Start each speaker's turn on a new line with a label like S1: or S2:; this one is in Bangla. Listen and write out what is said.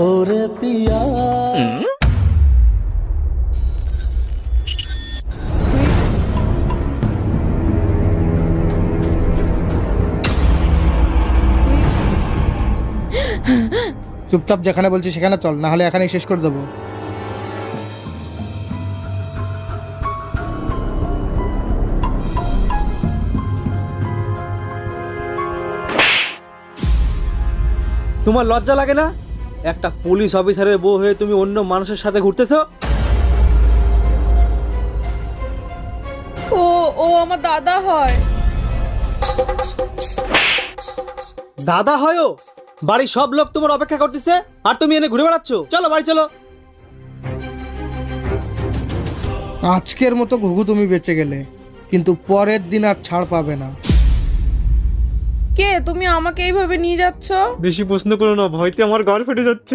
S1: ওরে পিয়া
S2: চুপচাপ যেখানে বলছি সেখানে চল, না হলে এখানেই শেষ করে দেবো।
S3: তোমার লজ্জা লাগে না? একটা পুলিশ অফিসারের বউ হয়ে তুমি অন্য মানুষের সাথে ঘুরতেছো?
S4: ও ও আমার দাদা হয়।
S3: দাদা হয়ও? বাড়ির সব লোক তোমার অপেক্ষা করতেছে আর তুমি এনে ঘুরে বেড়াচ্ছ। চলো বাড়ি চলো।
S2: আজকের মতো ঘুঘু তুমি বেঁচে গেলে, কিন্তু পরের দিন আর ছাড় পাবে না।
S4: কে তুমি আমাকে এইভাবে নিয়ে যাচ্ছ?
S3: বেশি প্রশ্ন করো না, ভয়তে আমার ঘর ফেটে যাচ্ছে।